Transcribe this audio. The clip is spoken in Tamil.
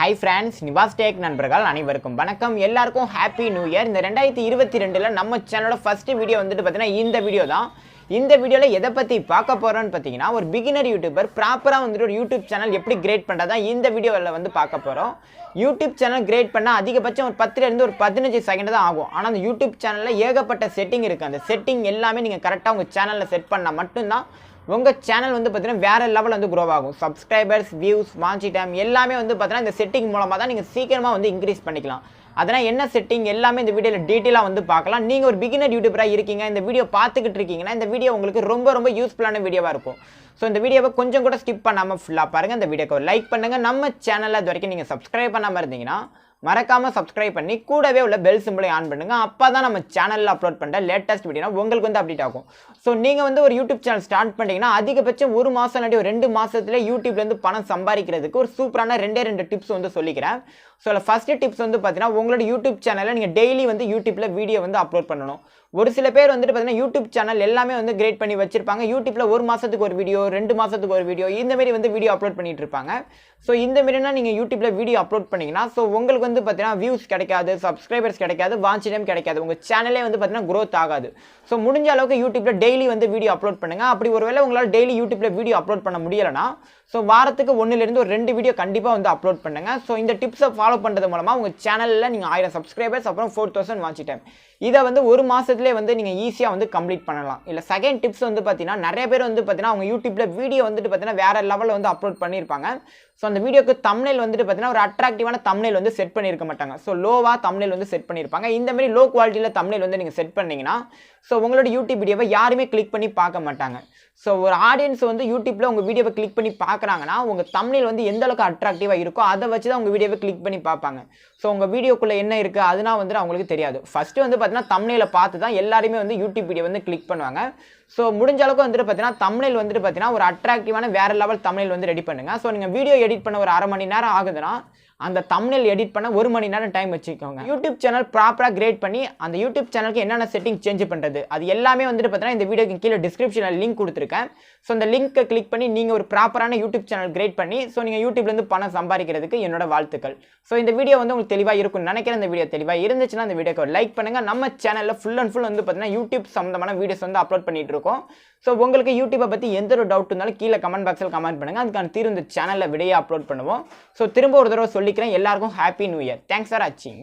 Hi friends, Nivas நண்பர்கள் அனைவருக்கும் வணக்கம். எல்லாருக்கும் ஹாப்பி நியூ இயர். இந்த 2022ல நம்ம சேனலோட ஃபர்ஸ்ட் வீடியோ வந்துட்டு பார்த்தீங்கன்னா இந்த வீடியோ தான். இந்த வீடியோல எதை பத்தி பார்க்க போறோம்னு பார்த்தீங்கன்னா ஒரு பிகினர் யூடியூபர் ப்ராப்பரா வந்துட்டு ஒரு யூடியூப் சேனல் எப்படி கிரியேட் பண்றதா இந்த வீடியோல வந்து பார்க்க போறோம். யூடியூப் சேனல் கிரியேட் பண்ணா அதிகபட்சம் ஒரு 10ல இருந்து ஒரு 15 செகண்ட் தான் ஆகும். ஆனா அந்த யூடியூப் சேனல்ல ஏகப்பட்ட செட்டிங் இருக்கு. அந்த செட்டிங் எல்லாமே நீங்க கரெக்ட்டா உங்க சேனல்ல செட் பண்ணா மட்டும் தான் உங்க சேனல் வந்து பார்த்தீங்கன்னா வேற லெவல் வந்து க்ரோ ஆகும். சப்ஸ்கிரைபர்ஸ், வியூஸ், வாட்ச் டைம் எல்லாமே வந்து பார்த்தீங்கன்னா இந்த செட்டிங் மூலமா தான் நீங்க சீக்கிரமா வந்து இன்க்ரீஸ் பண்ணிக்கலாம். அதனால் என்ன செட்டிங் எல்லாமே இந்த வீடியோவில் டீட்டெயிலாக வந்து பார்க்கலாம். நீங்கள் ஒரு பிகினர் யூடியூபராக இருக்கீங்க, இந்த வீடியோ பார்த்துக்கிட்டு இருக்கீங்கன்னா இந்த வீடியோ உங்களுக்கு ரொம்ப யூஸ்ஃபுல்லான வீடியோவாக இருக்கும். ஸோ இந்த வீடியோவை கொஞ்சம் கூட ஸ்கிப் பண்ணாமல் ஃபுல்லாக பாருங்கள். இந்த வீடியோக்கு லைக் பண்ணுங்கள். நம்ம சேனலில் இது வரைக்கும் நீங்கள் சப்ஸ்கிரைப் பண்ணாமல் இருந்தீங்கன்னா மறக்காமல் சப்ஸ்கிரைப் பண்ணி கூடவே உள்ள பெல் சிம்பிளை ஆன் பண்ணுங்க. அப்போ தான் நம்ம சேனலில் அப்லோட் பண்ணுற லேட்டஸ்ட் வீடியோ உங்களுக்கு வந்து அப்டேட் ஆகும். ஸோ நீங்கள் வந்து ஒரு யூடியூப் சேனல் ஸ்டார்ட் பண்ணிட்டீங்கன்னா அதிகபட்சம் ஒரு மாதம் இல்லாட்டி ஒரு 2 மாதத்துல யூடியூப்லேருந்து பணம் சம்பாதிக்கிறதுக்கு ஒரு சூப்பரான ரெண்டு டிப்ஸ் வந்து சொல்லிக்கிறேன். ஸோ அதில் ஃபர்ஸ்ட் டிப்ஸ் வந்து பார்த்தீங்கன்னா உங்களோட யூடியூப் சேனலில் நீங்கள் டெய்லி வந்து யூடியூப்பில் வீடியோ வந்து அப்லோட் பண்ணணும். ஒரு சில பேர் வந்துட்டு பார்த்தீங்கன்னா யூடியூப் சேனல் எல்லாமே வந்து கிரியேட் பண்ணி வச்சிருப்பாங்க. யூடியூப்பில் ஒரு மாதத்துக்கு ஒரு வீடியோ, 2 மாதத்துக்கு ஒரு வீடியோ, இந்த மாதிரி வந்து வீடியோ அப்லோட் பண்ணிட்டு இருப்பாங்க. ஸோ இந்த மாதிரினா நீங்கள் யூடியூப்பில் வீடியோ அப்லோட் பண்ணிங்கன்னா ஸோ உங்களுக்கு வந்து பார்த்தீங்கன்னா வியூஸ் கிடைக்காது, சப்ஸ்கிரைபர்ஸ் கிடைக்காது, வாட்ச் டைம் கிடைக்காது, உங்கள் சேனலே வந்து பார்த்தீங்கன்னா க்ரோத் ஆகாது. ஸோ முடிஞ்ச அளவுக்கு யூடியூப்பில் டெய்லி வந்து வீடியோ அப்லோட் பண்ணுங்க. அப்படி ஒருவேளை உங்களால் டெய்லி யூடியூப்பில் வீடியோ அப்லோட் பண்ண முடியலைன்னா ஸோ வாரத்துக்கு 1லேருந்து ஒரு 2 வீடியோ கண்டிப்பாக வந்து அப்லோட் பண்ணுங்க. ஸோ இந்த டிப்ஸை ஃபாலோ பண்ணுறது மூலமாக உங்கள் சேனலில் நீங்கள் 1000 சப்ஸ்கிரைபர்ஸ் அப்புறம் 4000 வாட்ச் டைம் இதை வந்து ஒரு மாதத்துலேயே வந்து நீங்கள் ஈஸியாக வந்து கம்ப்ளீட் பண்ணலாம். இல்லை செகண்ட் டிப்ஸ் வந்து பார்த்தீங்கன்னா நிறைய பேர் வந்து பார்த்தீங்கன்னா அவங்க யூடியூப்பில் வீடியோ வந்துட்டு பார்த்தீங்கன்னா வேறு லெவலில் வந்து அப்லோட் பண்ணியிருப்பாங்க. ஸோ அந்த வீடியோக்கு தம்ப்நெயில் வந்துட்டு பார்த்தீங்கன்னா ஒரு அட்ராக்டிவான தம்ப்நெயில் வந்து செட் பண்ணியிருக்க மாட்டாங்க. ஸோ லோவாக தம்ப்நெயில் வந்து செட் பண்ணியிருப்பாங்க. இந்த மாதிரி லோ குவாலிட்டியில் தம்ப்நெயில் வந்து நீங்கள் செட் பண்ணீங்கன்னா ஸோ உங்களோட யூடியூப் வீடியோவை யாருமே கிளிக் பண்ணி பார்க்க மாட்டாங்க. ஸோ ஒரு ஆடியன்ஸ் வந்து யூடியூப்பில் உங்கள் வீடியோவை கிளிக் பண்ணி பார்க்குறாங்கன்னா உங்கள் தம்ப்நெயில் வந்து எந்த அளவுக்கு அட்ராக்டிவாக இருக்கோ அதை வச்சு தான் உங்கள் வீடியோவை கிளிக் பண்ணி பார்ப்பாங்க. ஸோ உங்கள் வீடியோக்குள்ளே என்ன இருக்குது அதுனா வந்துட்டு அவங்களுக்கு தெரியாது. ஃபஸ்ட்டு வந்து பார்த்தீங்கன்னா தம்ப்நெயிலை பார்த்து தான் எல்லாருமே வந்து யூடியூப் வீடியோ வந்து கிளிக் பண்ணுவாங்க. ஸோ முடிஞ்ச அளவுக்கு வந்துட்டு பார்த்தீங்கன்னா தம்ப்நெயில் வந்துட்டு பார்த்தீங்கன்னா ஒரு அட்ராக்டிவான வேறு லெவல் தம்ப்நெயில் வந்து ரெடி பண்ணுங்க. ஸோ நீங்கள் வீடியோ எடிட் பண்ண ஒரு 1/2 மணி நேரம் ஆகுதுன்னா அந்த தம்ப்நெயில் எடிட் பண்ண 1 மணி நேரம் டைம் வச்சுக்கோங்க. யூடியூப் சேனல் ப்ராப்பராக கிரியேட் பண்ணி அந்த யூடியூப் சேனலுக்கு என்னென்ன செட்டிங் சேஞ்ச் பண்ணுறது அது எல்லாமே வந்துட்டு பார்த்தீங்கன்னா இந்த வீடியோக்கு கீழே டிஸ்கிரிப்ஷனில் லிங்க் கொடுத்துருக்கேன். ஸோ அந்த லிங்க்கை கிளிக் பண்ணி நீங்கள் ஒரு ப்ராப்பரான யூடியூப் சேனல் கிரியேட் பண்ணி ஸோ நீங்கள் யூடியூப்லேருந்து பணம் சம்பாதிக்கிறதுக்கு என்னோட வாழ்த்துக்கள். ஸோ இந்த வீடியோ வந்து உங்களுக்கு தெளிவாக இருக்கும்னு நினைக்கிறேன். இந்த வீடியோ தெளிவாக இருந்துச்சுன்னா இந்த வீடியோக்கு லைக் பண்ணுங்கள். நம்ம சேனலில் ஃபுல் அண்ட் ஃபுல் வந்து பார்த்தீங்கன்னா யூடியூப் சம்மந்தமான வீடியோஸ் வந்து அப்லோட் பண்ணிட்டு இருக்கோம். ஸோ உங்களுக்கு யூடியூப்பை பற்றி எந்த ஒரு டவுட் இருந்தாலும் கீழே கமெண்ட் பாக்ஸில் கமெண்ட் பண்ணுங்கள். அதுக்கான தீர்வு இந்த சேனலில் விடையை அப்லோட் பண்ணுவோம். ஸோ திரும்ப ஒரு தடவை சொல்லிக்கிறேன், எல்லாருக்கும் happy new year. Thanks for வாட்சிங்.